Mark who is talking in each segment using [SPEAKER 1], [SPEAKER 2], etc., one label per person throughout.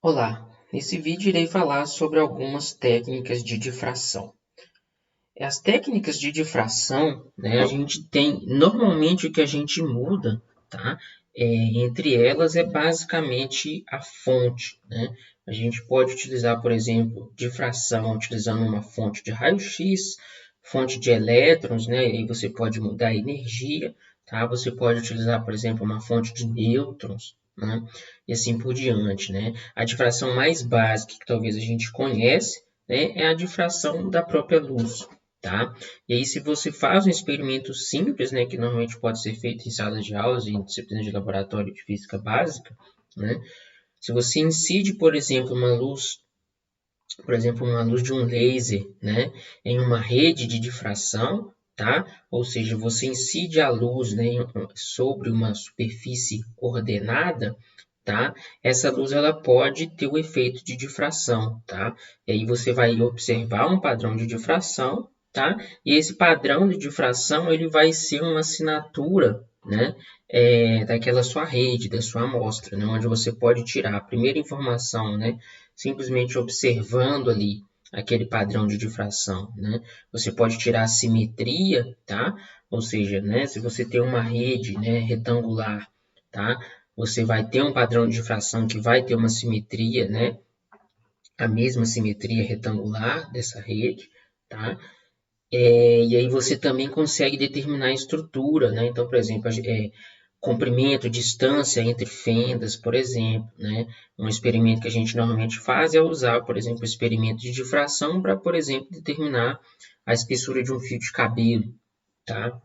[SPEAKER 1] Olá, nesse vídeo irei falar sobre algumas técnicas de difração. As técnicas de difração, a gente tem, normalmente o que a gente muda, tá? Entre elas é basicamente a fonte, né? A gente pode utilizar, por exemplo, difração utilizando uma fonte de raio-x, fonte de elétrons, né? E aí você pode mudar a energia, tá? Você pode utilizar, por exemplo, uma fonte de nêutrons, né? E assim por diante, né? A difração mais básica que talvez a gente conhece, né, é a difração da própria luz, tá? E aí, se você faz um experimento simples, né, que normalmente pode ser feito em salas de aulas, em disciplinas de laboratório de física básica, né? Se você incide, por exemplo, uma luz de um laser, né, em uma rede de difração, tá? Ou seja, você incide a luz, né, sobre uma superfície ordenada, tá? Essa luz ela pode ter o efeito de difração, tá? E aí você vai observar um padrão de difração, tá? E esse padrão de difração ele vai ser uma assinatura, né? Daquela sua rede, da sua amostra, né? Onde você pode tirar a primeira informação, né? Simplesmente observando ali aquele padrão de difração, né? Você pode tirar a simetria, tá? Ou seja, né? Se você tem uma rede, né, retangular, tá? Você vai ter um padrão de difração que vai ter uma simetria, né? A mesma simetria retangular dessa rede, tá? E aí você também consegue determinar a estrutura, né? Então, por exemplo, comprimento, distância entre fendas, por exemplo, né? Um experimento que a gente normalmente faz é usar, por exemplo, o experimento de difração para, por exemplo, determinar a espessura de um fio de cabelo, tá?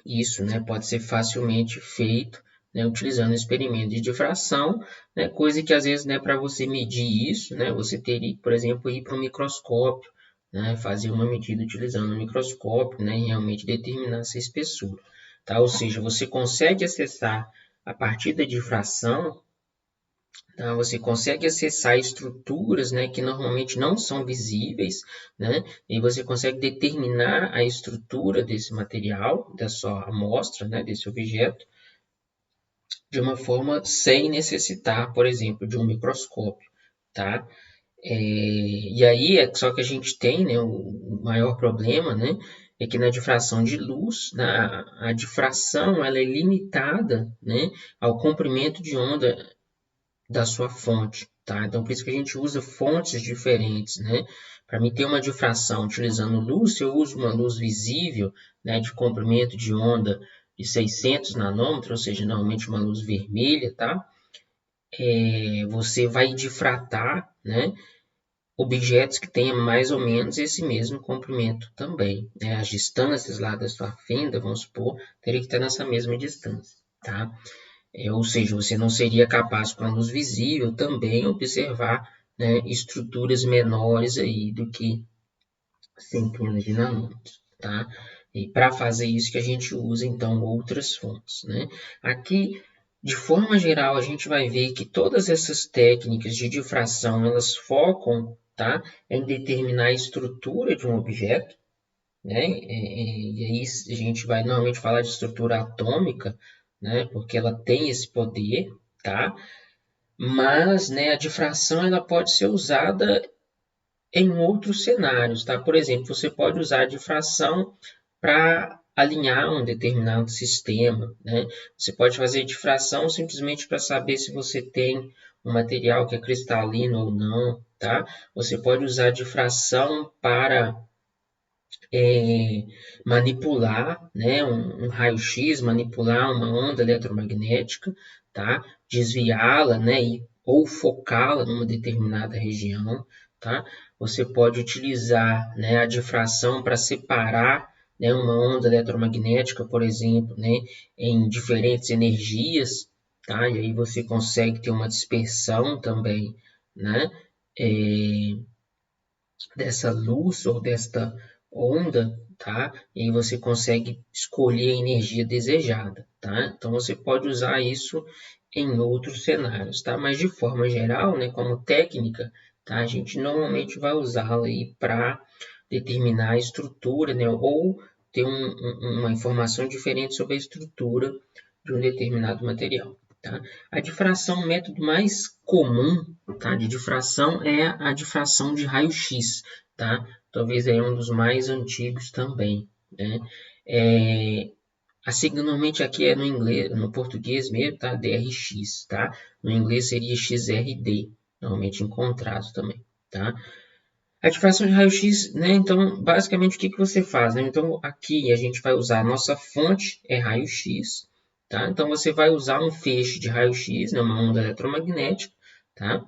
[SPEAKER 1] Isso, né, pode ser facilmente feito, né, utilizando o experimento de difração, né, coisa que às vezes, né, para você medir isso, né, você teria que, por exemplo, ir para um microscópio, né, fazer uma medida utilizando o microscópio, né, e realmente determinar essa espessura, tá? Ou seja, você consegue acessar a partir da difração, tá? Você consegue acessar estruturas, né, que normalmente não são visíveis, né? E você consegue determinar a estrutura desse material, da sua amostra, né, desse objeto, de uma forma sem necessitar, por exemplo, de um microscópio, tá? E aí é só que a gente tem, né, o maior problema, né, é que na difração de luz, a difração ela é limitada, né, ao comprimento de onda da sua fonte, tá? Então, por isso que a gente usa fontes diferentes, né? Para mim ter uma difração utilizando luz, se eu uso uma luz visível, né, de comprimento de onda de 600 nanômetros, ou seja, normalmente uma luz vermelha, tá? Você vai difratar, né, objetos que tenham mais ou menos esse mesmo comprimento também, né? As distâncias lá da sua fenda, vamos supor, teria que estar nessa mesma distância, tá? Ou seja, você não seria capaz, com a luz visível, também observar, né, estruturas menores aí do que centenas de nanômetros, tá? E para fazer isso que a gente usa, então, outras fontes, né? Aqui, de forma geral, a gente vai ver que todas essas técnicas de difração, elas focam, tá, em determinar a estrutura de um objeto, né? E aí a gente vai normalmente falar de estrutura atômica, né? Porque ela tem esse poder, tá? Mas, né, a difração ela pode ser usada em outros cenários, tá? Por exemplo, você pode usar a difração para alinhar um determinado sistema, né? Você pode fazer difração simplesmente para saber se você tem um material que é cristalino ou não, tá? Você pode usar difração para manipular, né, um raio-x, manipular uma onda eletromagnética, tá? Desviá-la, né, ou focá-la numa determinada região, tá? Você pode utilizar, né, a difração para separar, né, uma onda eletromagnética, por exemplo, né, em diferentes energias, tá? E aí você consegue ter uma dispersão também, né? É, dessa luz ou desta onda, tá? E aí você consegue escolher a energia desejada, tá? Então você pode usar isso em outros cenários, tá? Mas de forma geral, né, como técnica, tá? A gente normalmente vai usá-la aí para determinar a estrutura, né? Ou ter uma informação diferente sobre a estrutura de um determinado material. Tá? A difração, o método mais comum, tá, de difração é a difração de raio-x. Tá? Talvez é um dos mais antigos também. Né? Assim, normalmente aqui é no inglês, no português mesmo, tá? DRX, tá? No inglês seria XRD, normalmente encontrado também, tá? A difração de raio-x, né? Então, basicamente, o que você faz? Né? Então, aqui a gente vai usar a nossa fonte, é raio-x, tá? Então, você vai usar um feixe de raio-x, né? Uma onda eletromagnética, tá?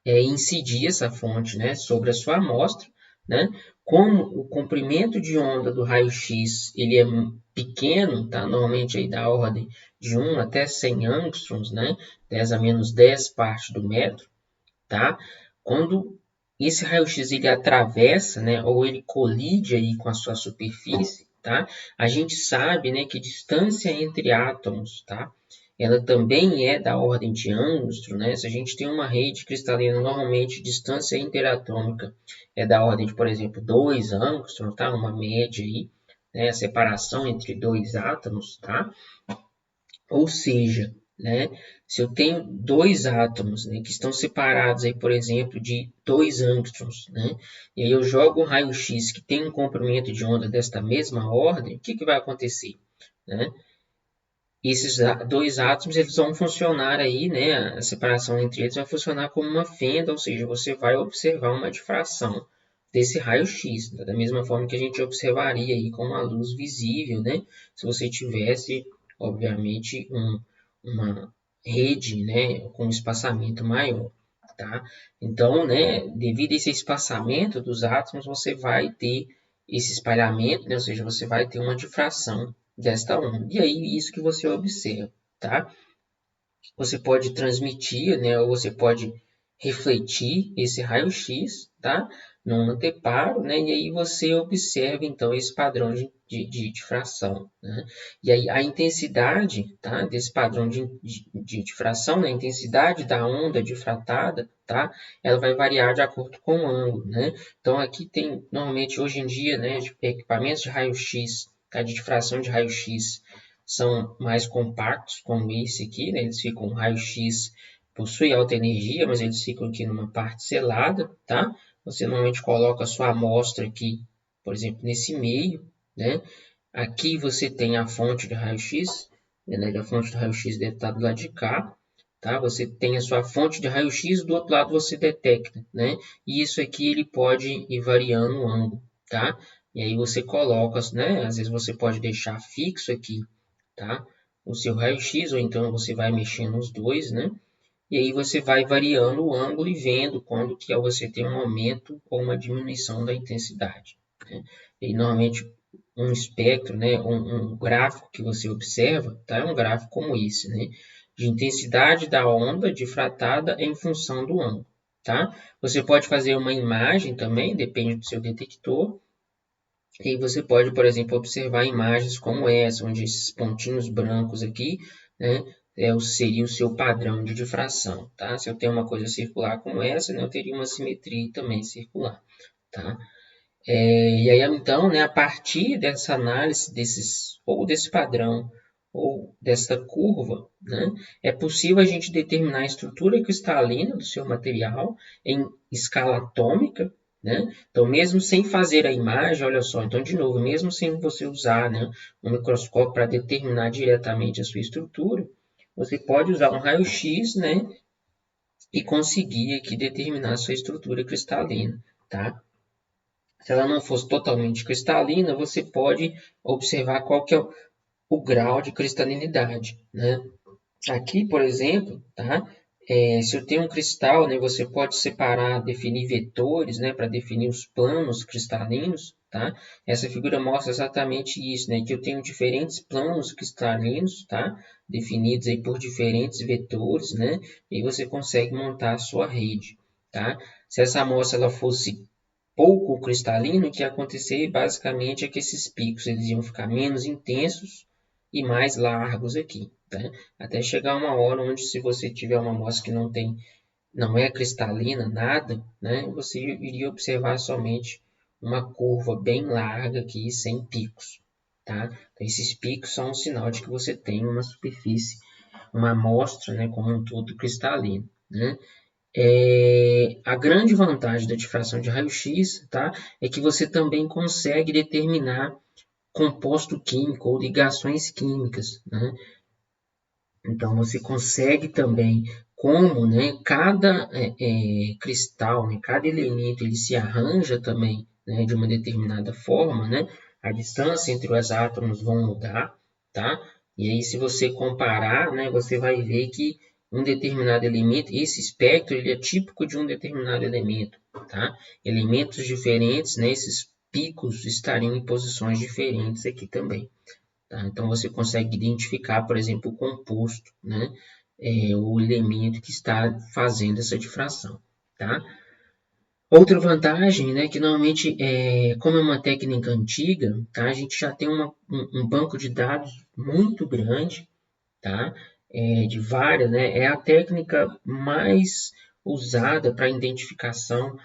[SPEAKER 1] Incidir essa fonte, né? Sobre a sua amostra, né? Como o comprimento de onda do raio-x ele é pequeno, tá? Normalmente aí da ordem de 1 até 100 angstroms, né? 10 a menos 10 parte do metro, tá? Quando esse raio-x ele atravessa, né, ou ele colide aí com a sua superfície, tá? A gente sabe, né, que distância entre átomos, tá? Ela também é da ordem de angstrom, né? Se a gente tem uma rede cristalina, normalmente distância interatômica é da ordem de, por exemplo, 2 angstrom, tá? Uma média aí, né? A separação entre dois átomos, tá? Ou seja, né, se eu tenho dois átomos, né, que estão separados, aí, por exemplo, de 2 angstroms, né, e aí eu jogo um raio-x que tem um comprimento de onda desta mesma ordem, o que vai acontecer? Né? Esses dois átomos eles vão funcionar aí, né, a separação entre eles vai funcionar como uma fenda, ou seja, você vai observar uma difração desse raio-x, da mesma forma que a gente observaria aí com uma luz visível, né, se você tivesse, obviamente, uma rede, né, com um espaçamento maior, tá? Então, né, devido a esse espaçamento dos átomos, você vai ter esse espalhamento, né, ou seja, você vai ter uma difração desta onda. E aí, isso que você observa, tá? Você pode transmitir, né, ou você pode refletir esse raio-x, tá? Num anteparo, né? E aí você observa, então, esse padrão de difração, né? E aí a intensidade, tá? Desse padrão de difração, né? A intensidade da onda difratada, tá? Ela vai variar de acordo com o ângulo, né? Então, aqui tem, normalmente, hoje em dia, né, equipamentos de raio-x, tá? De difração de raio-x, são mais compactos, como esse aqui, né? Eles ficam raio-x, possui alta energia, mas eles ficam aqui numa parte selada, tá? Você normalmente coloca a sua amostra aqui, por exemplo, nesse meio, né? Aqui você tem a fonte de raio-x, né? A fonte de raio-x deve estar do lado de cá, tá? Você tem a sua fonte de raio-x, do outro lado você detecta, né? E isso aqui ele pode ir variando o ângulo, tá? E aí você coloca, né? Às vezes você pode deixar fixo aqui, tá? O seu raio-x, ou então você vai mexendo os dois, né? E aí você vai variando o ângulo e vendo quando que você tem um aumento ou uma diminuição da intensidade, né? E normalmente um espectro, né, um gráfico que você observa, tá? É um gráfico como esse, né? De intensidade da onda difratada em função do ângulo, tá? Você pode fazer uma imagem também, depende do seu detector, e você pode, por exemplo, observar imagens como essa, onde esses pontinhos brancos aqui, né, seria o seu padrão de difração, tá? Se eu tenho uma coisa circular como essa, né, eu teria uma simetria também circular, tá? E aí, então, né, a partir dessa análise ou desse padrão ou dessa curva, né, é possível a gente determinar a estrutura cristalina do seu material em escala atômica, né? Então, mesmo sem fazer a imagem, olha só, então, de novo, mesmo sem você usar, né, um microscópio para determinar diretamente a sua estrutura, você pode usar um raio-x, né, e conseguir aqui determinar a sua estrutura cristalina, tá? Se ela não fosse totalmente cristalina, você pode observar qual que é o grau de cristalinidade, né? Aqui, por exemplo, tá? Se eu tenho um cristal, né, você pode separar, definir vetores, né, para definir os planos cristalinos, tá? Essa figura mostra exatamente isso, né, que eu tenho diferentes planos cristalinos, tá? Definidos aí por diferentes vetores, né? E você consegue montar a sua rede, tá? Se essa amostra ela fosse pouco cristalino, o que ia acontecer basicamente é que esses picos eles iam ficar menos intensos e mais largos aqui, né? Até chegar uma hora onde, se você tiver uma amostra que não é cristalina, nada, né? Você iria observar somente uma curva bem larga aqui, sem picos, tá? Então, esses picos são um sinal de que você tem uma superfície uma amostra, né, como um todo cristalino, né? A grande vantagem da difração de raio-x, tá, é que você também consegue determinar composto químico ou ligações químicas, né? Então, você consegue também como, né, cada cristal, né, cada elemento, ele se arranja também, né, de uma determinada forma, né? A distância entre os átomos vão mudar, tá? E aí, se você comparar, né, você vai ver que um determinado elemento, esse espectro, ele é típico de um determinado elemento, tá? Elementos diferentes, né, esses picos estariam em posições diferentes aqui também. Tá? Então, você consegue identificar, por exemplo, o composto, né? O elemento que está fazendo essa difração. Tá? Outra vantagem, né, que normalmente, como é uma técnica antiga, tá? A gente já tem um banco de dados muito grande, tá? De várias, né? É a técnica mais usada para identificação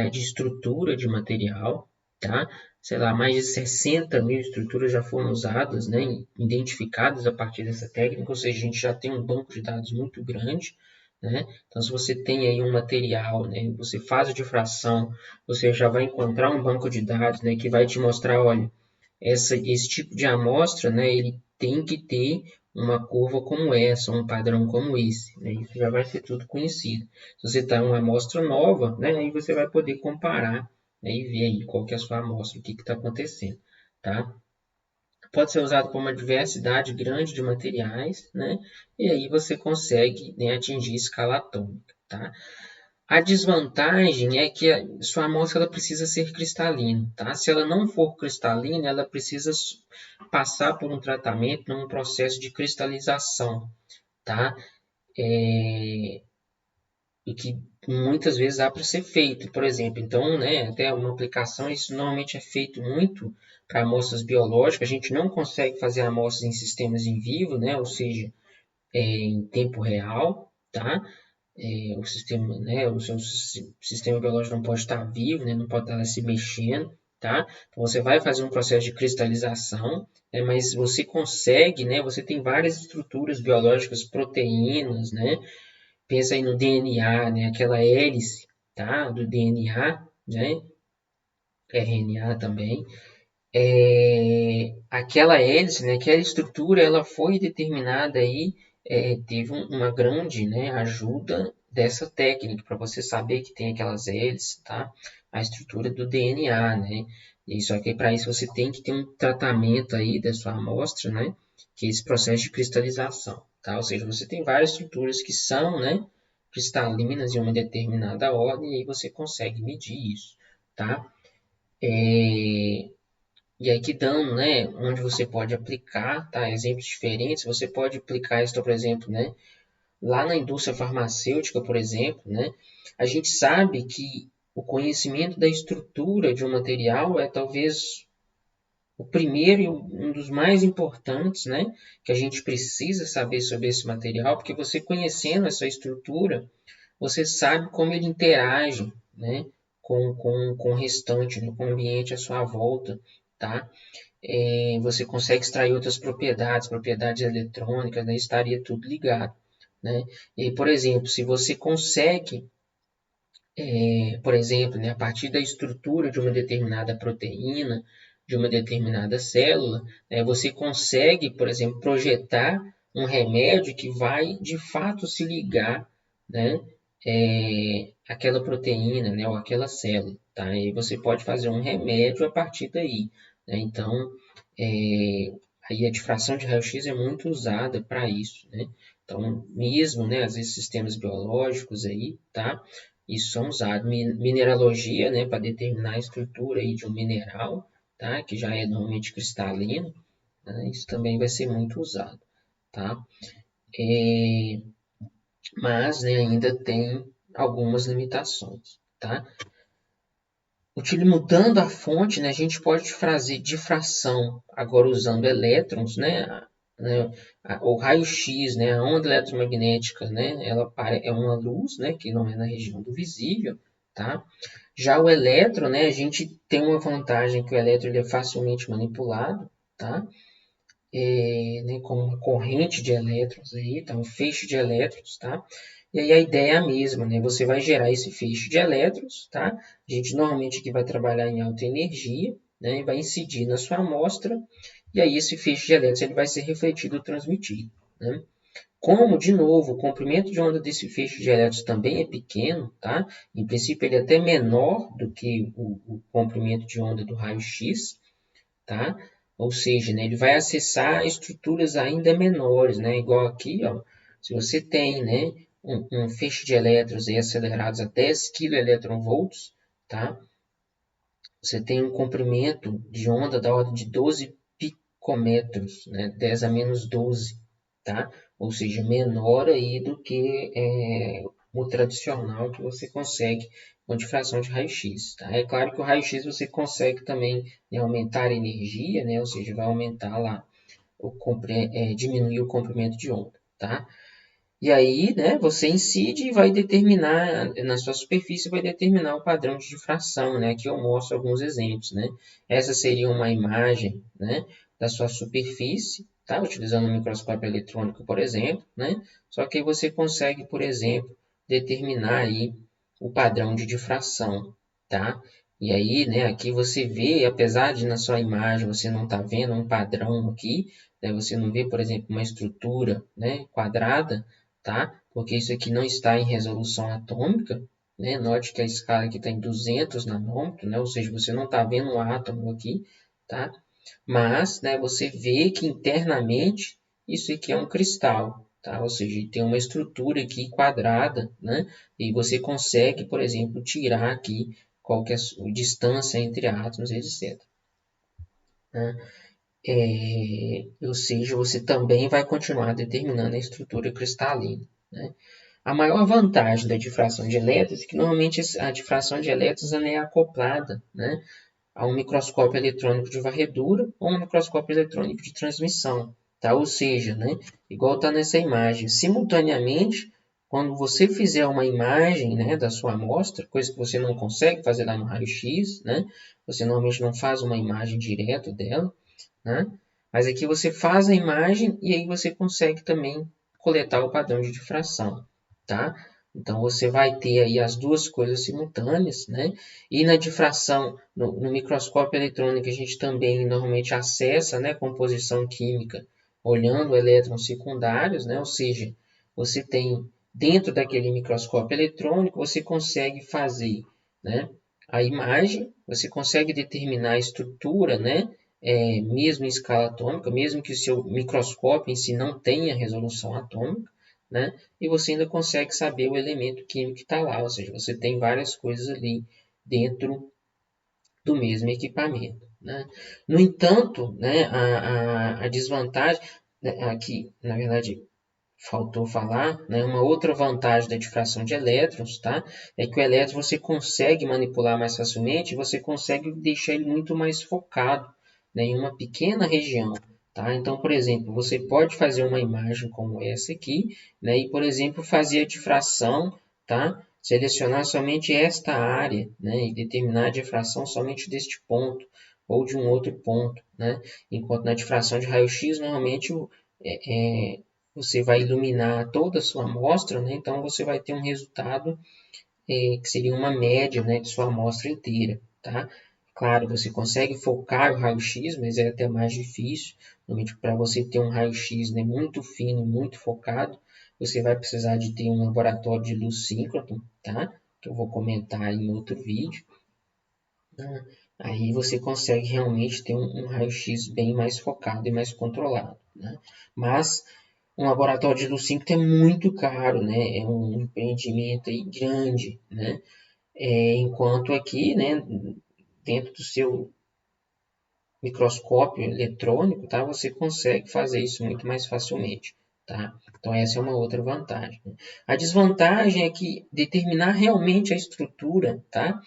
[SPEAKER 1] de estrutura de material, tá? Sei lá, mais de 60 mil estruturas já foram usadas, né? Identificadas a partir dessa técnica, ou seja, a gente já tem um banco de dados muito grande, né? Então, se você tem aí um material, né? Você faz a difração, você já vai encontrar um banco de dados, né? Que vai te mostrar, olha, esse tipo de amostra, né? Ele tem que ter uma curva como essa, um padrão como esse, né? Isso já vai ser tudo conhecido. Se você está em uma amostra nova, né? Aí você vai poder comparar, né? E ver aí qual que é a sua amostra, o que está acontecendo, tá? Pode ser usado por uma diversidade grande de materiais, né? E aí você consegue, né, atingir escala atômica, tá? A desvantagem é que a sua amostra ela precisa ser cristalina, tá? Se ela não for cristalina, ela precisa passar por um tratamento, num processo de cristalização, tá? E que muitas vezes dá para ser feito, por exemplo. Então, né, até uma aplicação, isso normalmente é feito muito para amostras biológicas. A gente não consegue fazer amostras em sistemas em vivo, né? Ou seja, em tempo real, tá? O sistema, né, o seu sistema biológico não pode estar vivo, né, não pode estar se mexendo, tá? Então você vai fazer um processo de cristalização, né, mas você consegue, né, você tem várias estruturas biológicas, proteínas, né? Pensa aí no DNA, né, aquela hélice, tá, do DNA, né? RNA também. Aquela hélice, né, aquela estrutura, ela foi determinada aí, teve uma grande, né, ajuda dessa técnica para você saber que tem aquelas hélices, tá? A estrutura do DNA, né? E só que para isso você tem que ter um tratamento aí da sua amostra, né? Que é esse processo de cristalização, tá? Ou seja, você tem várias estruturas que são, né, cristalinas em uma determinada ordem e aí você consegue medir isso, tá? E aí que dão, né, onde você pode aplicar, tá, exemplos diferentes, você pode aplicar isso, por exemplo, né, lá na indústria farmacêutica, por exemplo, né, a gente sabe que o conhecimento da estrutura de um material é talvez o primeiro e um dos mais importantes, né, que a gente precisa saber sobre esse material, porque você conhecendo essa estrutura, você sabe como ele interage, né, com o restante, né, com o ambiente à sua volta, tá? Você consegue extrair outras propriedades, propriedades eletrônicas, né? Estaria tudo ligado, né? E, por exemplo, se você consegue, por exemplo, né, a partir da estrutura de uma determinada proteína, de uma determinada célula, né, você consegue, por exemplo, projetar um remédio que vai de fato se ligar, né, àquela proteína, né, ou àquela célula, tá? E você pode fazer um remédio a partir daí, né? Então, é, aí a difração de raio-x é muito usada para isso, né? Então, mesmo, né, às vezes sistemas biológicos aí, tá? Isso são usados. Mineralogia, né, para determinar a estrutura aí de um mineral, tá? Que já é normalmente cristalino, né? Isso também vai ser muito usado, tá? Mas, né, ainda tem algumas limitações, tá? Mudando a fonte, né, a gente pode fazer difração agora usando elétrons, né, o raio-x, né, a onda eletromagnética, né, ela é uma luz, né, que não é na região do visível, tá? Já o elétron, né, a gente tem uma vantagem que o elétron ele é facilmente manipulado, tá? né, como uma corrente de elétrons aí, tá? Um feixe de elétrons, tá? E aí a ideia é a mesma, né? Você vai gerar esse feixe de elétrons, tá? A gente normalmente aqui vai trabalhar em alta energia, né? Vai incidir na sua amostra, e aí esse feixe de elétrons ele vai ser refletido ou transmitido, né? Como, de novo, o comprimento de onda desse feixe de elétrons também é pequeno, tá? Em princípio, ele é até menor do que o comprimento de onda do raio-x, tá? Ou seja, né, ele vai acessar estruturas ainda menores, né? Igual aqui, ó, se você tem, né, um feixe de elétrons aí acelerados a 10 kV, tá? Você tem um comprimento de onda da ordem de 12 picômetros, né? 10 a menos 12, tá? Ou seja, menor aí do que o tradicional que você consegue com difração de raio-x, tá? É claro que o raio-x você consegue também, né, aumentar a energia, né? Ou seja, vai aumentar lá, diminuir o comprimento de onda, tá? E aí, né, você incide e vai determinar, na sua superfície, vai determinar o padrão de difração, né? Aqui eu mostro alguns exemplos, né? Essa seria uma imagem, né, da sua superfície, tá? Utilizando um microscópio eletrônico, por exemplo, né? Só que aí você consegue, por exemplo, determinar aí o padrão de difração, tá? E aí, né, aqui você vê, apesar de na sua imagem você não estar vendo um padrão aqui, né, você não vê, por exemplo, uma estrutura, né, quadrada, tá? Porque isso aqui não está em resolução atômica, né? Note que a escala aqui está em 200 nanômetros, né? Ou seja, você não está vendo um átomo aqui, tá? Mas, né, você vê que internamente isso aqui é um cristal, tá? Ou seja, tem uma estrutura aqui quadrada, né? E você consegue, por exemplo, tirar aqui qual que é a distância entre átomos, etc. Né? Ou seja, você também vai continuar determinando a estrutura cristalina, né? A maior vantagem da difração de elétrons é que normalmente a difração de elétrons é acoplada, né, a um microscópio eletrônico de varredura ou um microscópio eletrônico de transmissão, tá? Ou seja, né, igual está nessa imagem, simultaneamente, quando você fizer uma imagem, né, da sua amostra, coisa que você não consegue fazer lá no raio-x, né, você normalmente não faz uma imagem direto dela, né? Mas aqui você faz a imagem e aí você consegue também coletar o padrão de difração, tá? Então você vai ter aí as duas coisas simultâneas, né? E na difração, no microscópio eletrônico, a gente também normalmente acessa, né, composição química olhando elétrons secundários, né? Ou seja, você tem dentro daquele microscópio eletrônico, você consegue fazer, né, a imagem, você consegue determinar a estrutura, né, mesmo em escala atômica, mesmo que o seu microscópio em si não tenha resolução atômica, né? E você ainda consegue saber o elemento químico que está lá, ou seja, você tem várias coisas ali dentro do mesmo equipamento, né? No entanto, né, a desvantagem, né, aqui, na verdade, faltou falar, né, uma outra vantagem da difração de elétrons, tá? É que o elétron você consegue manipular mais facilmente, você consegue deixar ele muito mais focado, né, em uma pequena região, tá? Então, por exemplo, você pode fazer uma imagem como essa aqui, né, e, por exemplo, fazer a difração, tá? Selecionar somente esta área, né, e determinar a difração somente deste ponto ou de um outro ponto, né? Enquanto na difração de raio-x, normalmente você vai iluminar toda a sua amostra, né? Então você vai ter um resultado que seria uma média, né, de sua amostra inteira, tá? Claro, você consegue focar o raio-x, mas é até mais difícil. Normalmente, para você ter um raio-x, né, muito fino, muito focado, você vai precisar de ter um laboratório de luz síncrono, tá? Que eu vou comentar em outro vídeo. Aí você consegue realmente ter um raio-x bem mais focado e mais controlado, né? Mas um laboratório de luz síncrona é muito caro, né? É um empreendimento aí grande, né? Enquanto aqui, né, dentro do seu microscópio eletrônico, tá? Você consegue fazer isso muito mais facilmente, tá? Então essa é uma outra vantagem, né? A desvantagem é que determinar realmente a estrutura, tá?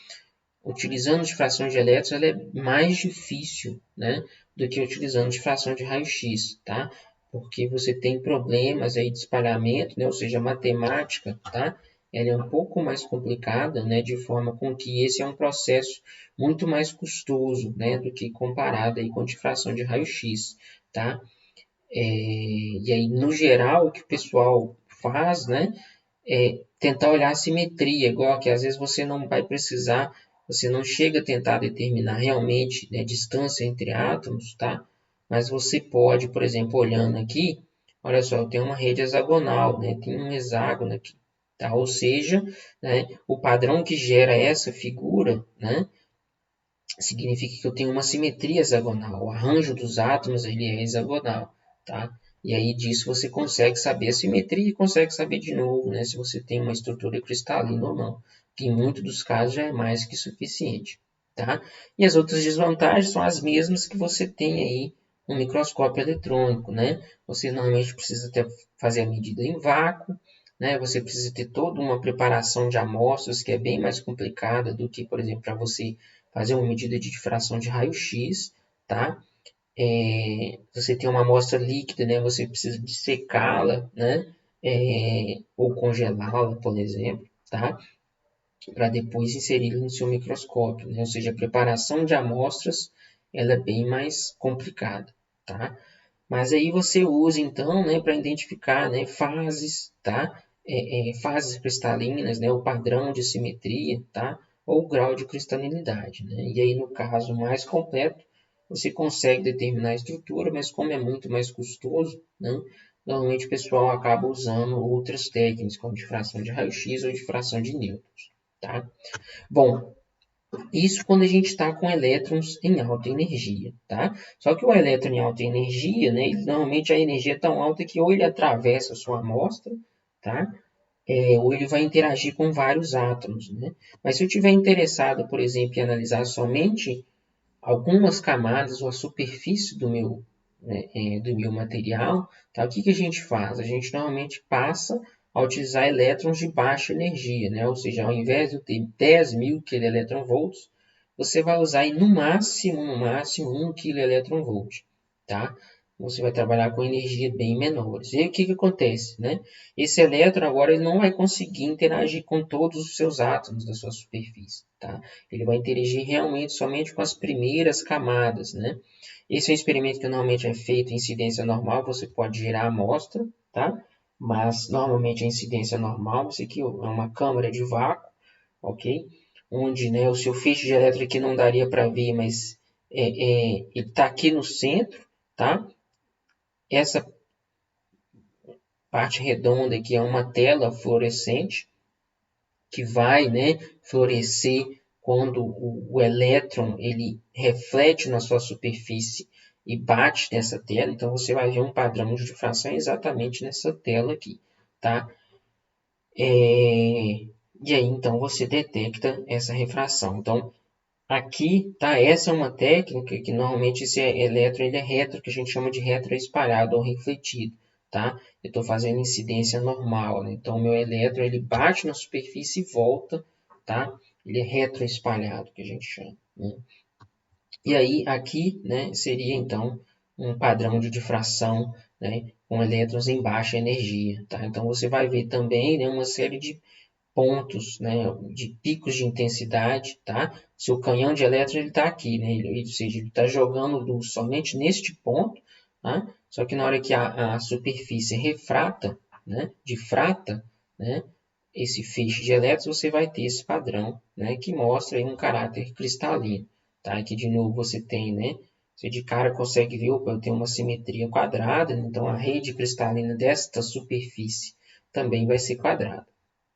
[SPEAKER 1] Utilizando difração de elétrons, ela é mais difícil, né, do que utilizando difração de raio-x, tá? Porque você tem problemas aí de espalhamento, né, ou seja, a matemática, tá? Ela é um pouco mais complicada, né, de forma com que esse é um processo muito mais custoso, né, do que comparado aí com difração de raio-x, tá? E aí, no geral, o que o pessoal faz, né, é tentar olhar a simetria, igual que às vezes você não vai precisar, você não chega a tentar determinar realmente, né, distância entre átomos, tá? Mas você pode, por exemplo, olhando aqui, olha só, eu tenho uma rede hexagonal, né? Tem um hexágono aqui, tá? Ou seja, né, o padrão que gera essa figura, né, significa que eu tenho uma simetria hexagonal. O arranjo dos átomos ele é hexagonal, tá? E aí disso você consegue saber a simetria e consegue saber de novo, né, se você tem uma estrutura cristalina ou não, que em muitos dos casos já é mais que suficiente, tá? E as outras desvantagens são as mesmas que você tem aí no microscópio eletrônico, né? Você normalmente precisa fazer a medida em vácuo, né? Você precisa ter toda uma preparação de amostras que é bem mais complicada do que, por exemplo, para você fazer uma medida de difração de raio-x, tá? Você tem uma amostra líquida, né? Você precisa de secá-la, né? Ou congelá-la, por exemplo, tá? Para depois inseri-la no seu microscópio, né? Ou seja, a preparação de amostras ela é bem mais complicada, tá? Mas aí você usa então, né, para identificar, né, fases, tá? Fases cristalinas, né, o padrão de simetria, tá? Ou o grau de cristalinidade, né? E aí no caso mais completo você consegue determinar a estrutura, mas como é muito mais custoso, né, normalmente o pessoal acaba usando outras técnicas, como difração de raio-x ou difração de nêutrons, tá? Bom, isso quando a gente está com elétrons em alta energia, tá? Só que o elétron em alta energia, né, normalmente a energia é tão alta que ou ele atravessa a sua amostra, tá? Ou ele vai interagir com vários átomos, né? Mas se eu estiver interessado, por exemplo, em analisar somente algumas camadas ou a superfície né, do meu material, tá? O que, que a gente faz? A gente normalmente passa a utilizar elétrons de baixa energia, né? Ou seja, ao invés de eu ter 10.000 keV, você vai usar aí, no máximo 1 keV, tá? Você vai trabalhar com energia bem menores. E aí o que, que acontece, né? Esse elétron agora ele não vai conseguir interagir com todos os seus átomos da sua superfície, tá? Ele vai interagir realmente somente com as primeiras camadas, né? Esse é um experimento que normalmente é feito em incidência normal, você pode girar a amostra, tá? Mas normalmente a incidência normal, isso aqui é uma câmara de vácuo, ok? Onde, né, o seu feixe de elétron aqui não daria para ver, mas ele está aqui no centro, tá? Essa parte redonda aqui é uma tela fluorescente, que vai, né, florescer quando o elétron ele reflete na sua superfície e bate nessa tela. Então, você vai ver um padrão de difração exatamente nessa tela aqui, tá? E aí, então, você detecta essa refração. Então, aqui, tá? Essa é uma técnica que normalmente esse elétron ele é retro, que a gente chama de retroespalhado ou refletido, tá? Eu estou fazendo incidência normal, né? Então, o meu elétron ele bate na superfície e volta, tá? Ele é retroespalhado, que a gente chama, né? E aí, aqui, né, seria então um padrão de difração, né, com elétrons em baixa energia, tá? Então, você vai ver também, né, uma série de pontos, né, de picos de intensidade, tá? Seu canhão de elétron ele está aqui, né? Ou seja, ele está jogando luz somente neste ponto, tá? Só que na hora que a superfície refrata, né, difrata, né, esse feixe de elétrons, você vai ter esse padrão, né, que mostra aí um caráter cristalino, tá? Aqui de novo você tem, né? Você de cara consegue ver, opa, eu tenho uma simetria quadrada, então a rede cristalina desta superfície também vai ser quadrada,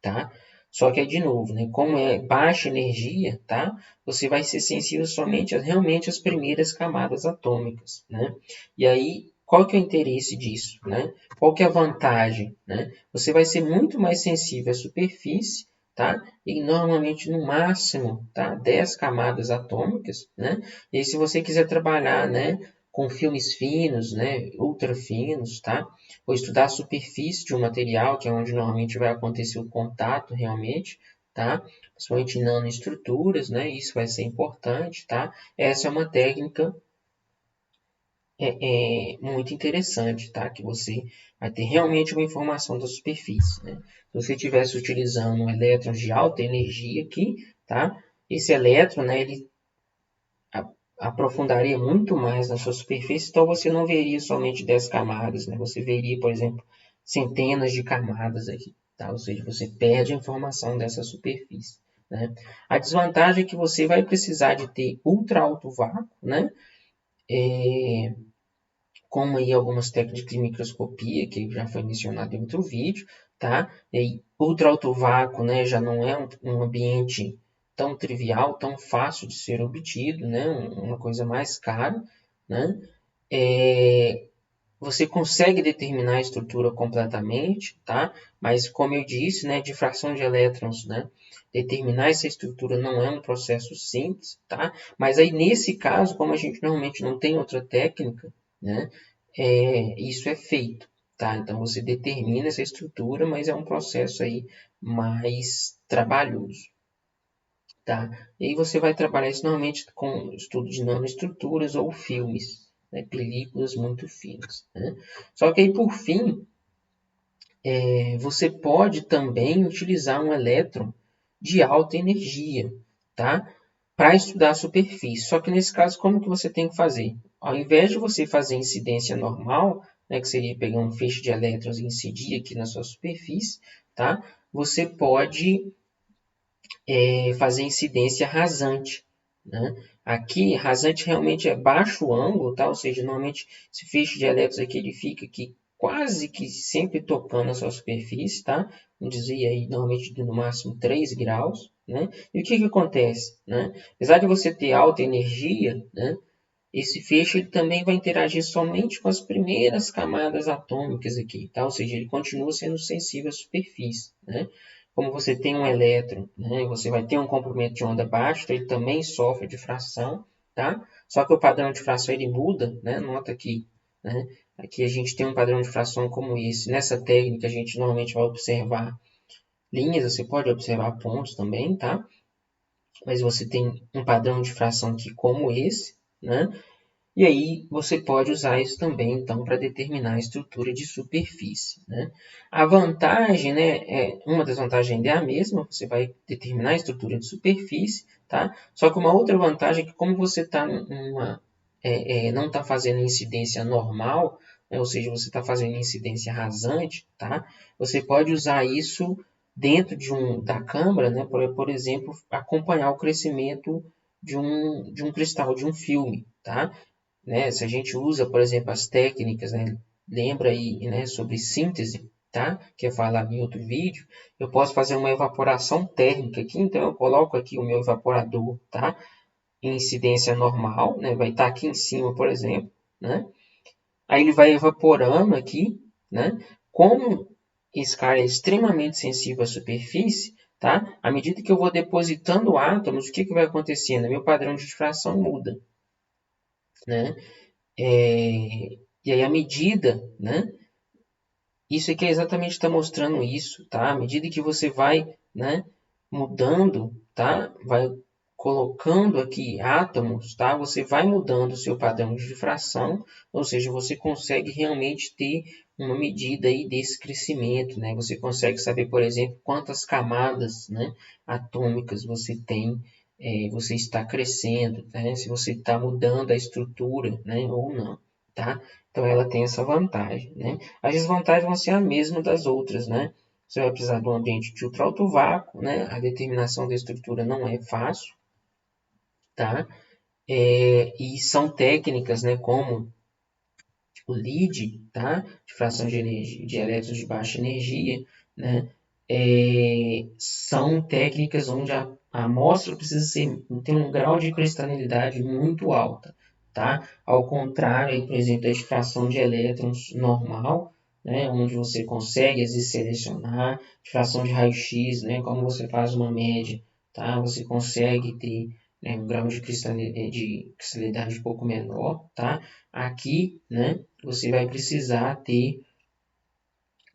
[SPEAKER 1] tá? Só que aí, de novo, né, como é baixa energia, tá? Você vai ser sensível somente realmente às primeiras camadas atômicas, né? E aí, qual que é o interesse disso, né? Qual que é a vantagem, né? Você vai ser muito mais sensível à superfície, tá? E normalmente no máximo, tá? 10 camadas atômicas, né? E aí, se você quiser trabalhar, né, com filmes finos, né, ultra finos, tá? Ou estudar a superfície de um material, que é onde normalmente vai acontecer o contato realmente, tá? Principalmente em nanoestruturas, né? Isso vai ser importante, tá? Essa é uma técnica muito interessante, tá? Que você vai ter realmente uma informação da superfície, né? Se você estivesse utilizando um elétron de alta energia aqui, tá? Esse elétron, né? Ele aprofundaria muito mais na sua superfície, então você não veria somente 10 camadas, né? Você veria, por exemplo, centenas de camadas aqui, tá? Ou seja, você perde a informação dessa superfície, né? A desvantagem é que você vai precisar de ter ultra alto vácuo, né? Como aí algumas técnicas de microscopia, que já foi mencionado em outro vídeo, tá? E ultra alto vácuo, né, já não é um ambiente tão trivial, tão fácil de ser obtido, né? Uma coisa mais cara, né? Você consegue determinar a estrutura completamente, tá? Mas como eu disse, né, difração de elétrons, né? Determinar essa estrutura não é um processo simples, tá? Mas aí nesse caso, como a gente normalmente não tem outra técnica, né? Isso é feito, tá? Então você determina essa estrutura, mas é um processo aí mais trabalhoso, tá? E aí você vai trabalhar isso normalmente com estudo de nanoestruturas ou filmes, né? Películas muito finas, né? Só que aí por fim, você pode também utilizar um elétron de alta energia, tá? Para estudar a superfície. Só que nesse caso, como que você tem que fazer? Ao invés de você fazer incidência normal, né, que seria pegar um feixe de elétrons e incidir aqui na sua superfície, tá? Você pode fazer incidência rasante, né? Aqui, rasante realmente é baixo ângulo, tá? Ou seja, normalmente esse feixe de elétrons aqui ele fica aqui quase que sempre tocando a sua superfície, tá? Vamos dizer aí, normalmente no máximo 3 graus, né? E o que que acontece, né? Apesar de você ter alta energia, né? Esse feixe ele também vai interagir somente com as primeiras camadas atômicas aqui, tá? Ou seja, ele continua sendo sensível à superfície, né? Como você tem um elétron, né? Você vai ter um comprimento de onda baixo, então ele também sofre difração, tá? Só que o padrão de difração ele muda, né? Nota aqui, né? Aqui a gente tem um padrão de difração como esse. Nessa técnica a gente normalmente vai observar linhas, você pode observar pontos também, tá? Mas você tem um padrão de difração aqui como esse, né? E aí você pode usar isso também, então, para determinar a estrutura de superfície, né? A vantagem, né, uma das vantagens ainda é a mesma, você vai determinar a estrutura de superfície, tá? Só que uma outra vantagem é que como você não está fazendo incidência normal, né, ou seja, você está fazendo incidência rasante, tá? Você pode usar isso dentro da câmara, né, por exemplo, acompanhar o crescimento de um cristal, de um filme, tá? Né? Se a gente usa, por exemplo, as técnicas, né? Lembra aí, né, sobre síntese, tá? Que eu falava em outro vídeo, eu posso fazer uma evaporação térmica aqui, então eu coloco aqui o meu evaporador, tá? Em incidência normal, né? Vai estar aqui em cima, por exemplo, né? Aí ele vai evaporando aqui, né? Como esse cara é extremamente sensível à superfície, tá? À medida que eu vou depositando átomos, o que que vai acontecendo? Meu padrão de difração muda, né? E aí, à medida, né? Isso aqui é exatamente está mostrando isso, tá? À medida que você vai, né, mudando, tá? Vai colocando aqui átomos, tá? Você vai mudando o seu padrão de difração, ou seja, você consegue realmente ter uma medida aí desse crescimento, né? Você consegue saber, por exemplo, quantas camadas, né, atômicas você tem, você está crescendo, né? Se você está mudando a estrutura, né, ou não, tá? Então ela tem essa vantagem, né? As desvantagens vão ser a mesma das outras, né? Você vai precisar de um ambiente de ultra alto vácuo, né? A determinação da estrutura não é fácil, tá? E são técnicas, né? Como o LEED, tá? De fração de energia, de elétrons de baixa energia, né? São técnicas onde a amostra precisa ter um grau de cristalidade muito alta, tá? Ao contrário, por exemplo, da difração de elétrons normal, né? Onde você consegue, às vezes, selecionar, difração de raio-x, né? Como você faz uma média, tá? Você consegue ter, né, um grau de cristalidade um pouco menor, tá? Aqui, né, você vai precisar ter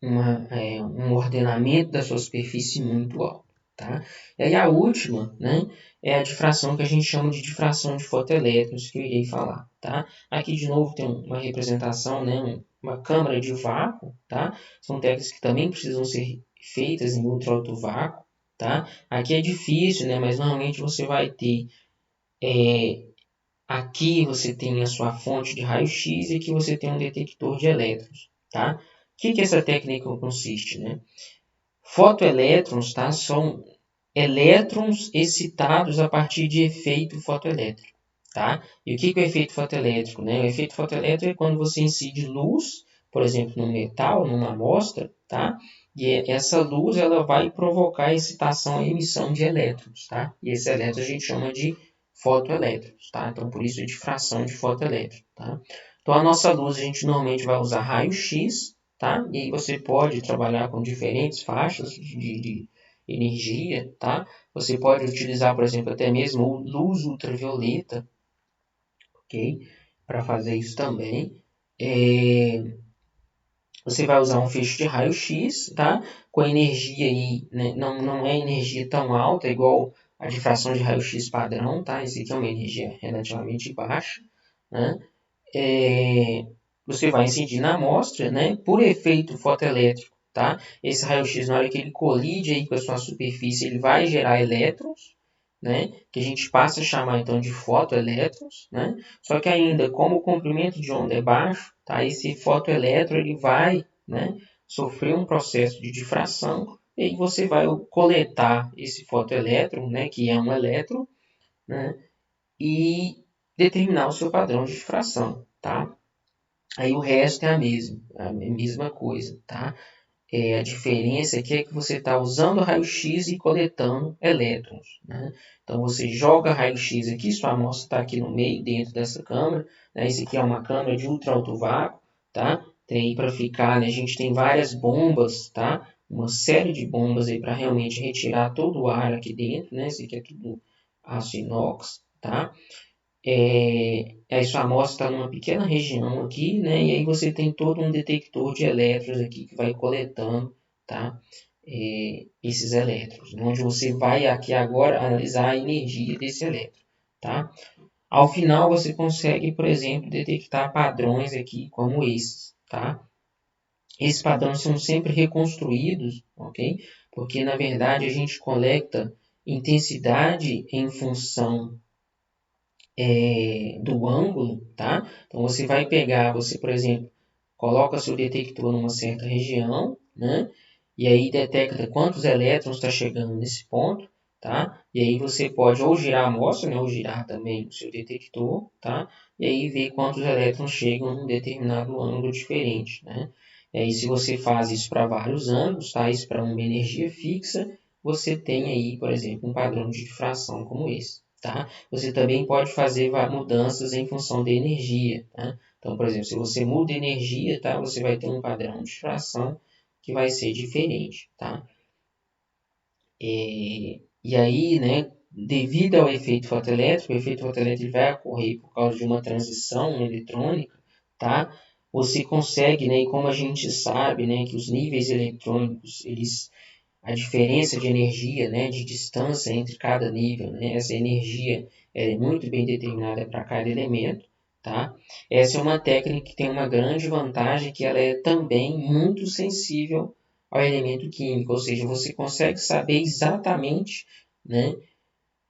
[SPEAKER 1] um ordenamento da sua superfície muito alto, tá? E aí a última, né, é a difração que a gente chama de difração de fotoelétrons, que eu irei falar, tá? Aqui de novo tem uma representação, né, uma câmara de vácuo, tá? São técnicas que também precisam ser feitas em ultra alto vácuo, tá? Aqui é difícil, né, mas normalmente você vai ter Aqui você tem a sua fonte de raio-x e aqui você tem um detector de elétrons, tá? O que essa técnica consiste, né? Fotoelétrons, tá? São elétrons excitados a partir de efeito fotoelétrico, tá? E o que é o efeito fotoelétrico, né? O efeito fotoelétrico é quando você incide luz, por exemplo, num metal, numa amostra, tá? E essa luz ela vai provocar a excitação e emissão de elétrons, tá? E esses elétrons a gente chama de fotoelétrons, tá? Então, por isso a difração de fotoelétrico, tá? Então, a nossa luz a gente normalmente vai usar raio-x, tá? E aí você pode trabalhar com diferentes faixas de energia, tá? Você pode utilizar, por exemplo, até mesmo luz ultravioleta, ok? Para fazer isso também. Você vai usar um feixe de raio-x, tá? Com energia aí, né? Não é energia tão alta, igual a difração de raio-x padrão, tá? Esse aqui é uma energia relativamente baixa, né? Você vai incidir na amostra, né? Por efeito fotoelétrico, tá? Esse raio-x, na hora que ele colide aí com a sua superfície, ele vai gerar elétrons, né? Que a gente passa a chamar então de fotoelétrons, né? Só que ainda, como o comprimento de onda é baixo, tá? Esse fotoelétron ele vai, né? Sofrer um processo de difração e aí você vai coletar esse fotoelétron, né? Que é um elétron, né? E determinar o seu padrão de difração, tá? Aí o resto é a mesma coisa, tá? A diferença aqui é que você está usando raio-x e coletando elétrons, né? Então você joga raio-x aqui, sua amostra está aqui no meio, dentro dessa câmara, né? Isso aqui é uma câmara de ultra alto vácuo, tá? Tem aí para ficar, né? A gente tem várias bombas, tá? Uma série de bombas aí para realmente retirar todo o ar aqui dentro, né? Isso aqui é tudo aço inox, tá? Aí sua amostra está numa pequena região aqui, né? E aí você tem todo um detector de elétrons aqui que vai coletando, tá? Esses elétrons, onde você vai aqui agora analisar a energia desse elétron, tá? Ao final você consegue, por exemplo, detectar padrões aqui como esses, tá? Esses padrões são sempre reconstruídos, ok? Porque na verdade a gente coleta intensidade em função do ângulo, tá? Então você vai pegar, você, por exemplo, coloca seu detector numa certa região, né? E aí detecta quantos elétrons está chegando nesse ponto, tá? E aí você pode ou girar a amostra, né? Ou girar também o seu detector, tá? E aí ver quantos elétrons chegam em um determinado ângulo diferente, né? E aí se você faz isso para vários ângulos, tá? Isso para uma energia fixa, você tem aí, por exemplo, um padrão de difração como esse, tá? Você também pode fazer mudanças em função da energia, tá? Então, por exemplo, se você muda a energia, tá? Você vai ter um padrão de difração que vai ser diferente, tá? E aí, né, devido ao efeito fotoelétrico, o efeito fotoelétrico vai ocorrer por causa de uma transição eletrônica, tá? Você consegue, né, e como a gente sabe, né, que os níveis eletrônicos, a diferença de energia, né, de distância entre cada nível, né, essa energia é muito bem determinada para cada elemento, tá? Essa é uma técnica que tem uma grande vantagem, que ela é também muito sensível ao elemento químico, ou seja, você consegue saber exatamente, né,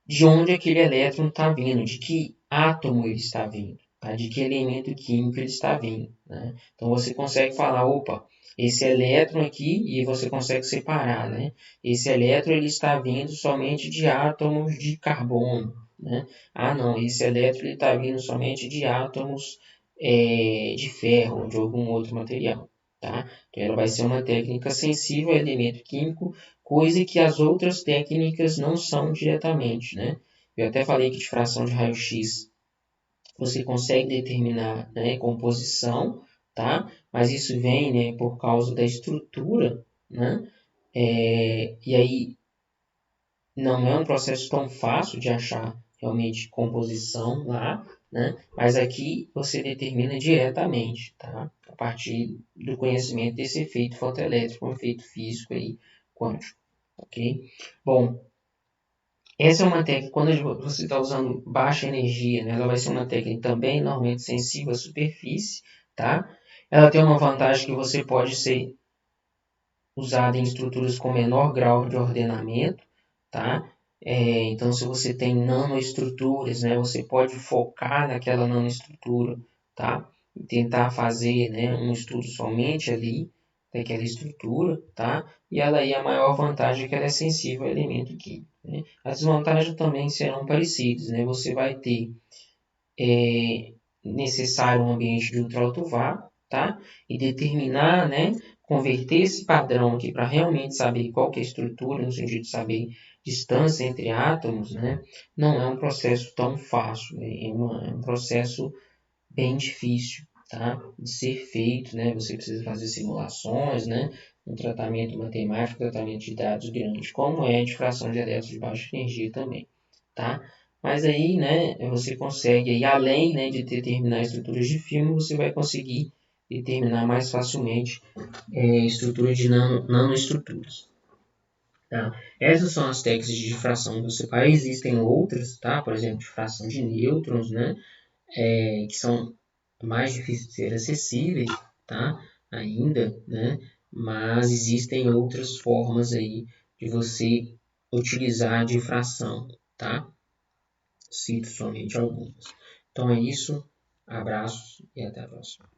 [SPEAKER 1] de onde aquele elétron está vindo, de que átomo ele está vindo, tá? De que elemento químico ele está vindo, né? Então você consegue falar, opa, esse elétron aqui, e você consegue separar, né? Esse elétron ele está vindo somente de átomos de carbono, né? Ah, não, esse elétron ele está vindo somente de átomos de ferro, ou de algum outro material, tá? Então ela vai ser uma técnica sensível ao elemento químico, coisa que as outras técnicas não são diretamente, né? Eu até falei que de fração de raio-x você consegue determinar, né, composição, tá? Mas isso vem, né, por causa da estrutura, né? E aí não é um processo tão fácil de achar realmente composição lá, né? Mas aqui você determina diretamente, tá? A partir do conhecimento desse efeito fotoelétrico, um efeito físico aí, quântico, ok? Bom, essa é uma técnica, quando você está usando baixa energia, né, ela vai ser uma técnica também normalmente sensível à superfície, tá? Ela tem uma vantagem que você pode ser usada em estruturas com menor grau de ordenamento, tá? Então, se você tem nanoestruturas, né, você pode focar naquela nanoestrutura, tá? E tentar fazer, né, um estudo somente ali daquela estrutura, tá? E ela aí a maior vantagem é que ela é sensível ao elemento químico, né? As desvantagens também serão parecidas, né? Você vai ter necessário um ambiente de ultra alto vácuo, tá? E determinar, né, converter esse padrão aqui para realmente saber qual que é a estrutura, no sentido de saber distância entre átomos, né? Não é um processo tão fácil, é um processo bem difícil, tá? De ser feito, né? Você precisa fazer simulações, né? Um tratamento matemático, tratamento de dados grande, como é a difração de elétrons de baixa energia também, tá? Mas aí, né, você consegue, aí, além, né, de determinar estruturas de filme, você vai conseguir determinar mais facilmente estruturas de nanoestruturas. Tá? Essas são as técnicas de difração que você faz. Existem outras, tá? Por exemplo, difração de nêutrons, né? Que são mais difíceis de ser acessíveis, tá? Ainda, né? Mas existem outras formas aí de você utilizar a difração, tá? Cito somente algumas. Então é isso, abraços e até a próxima.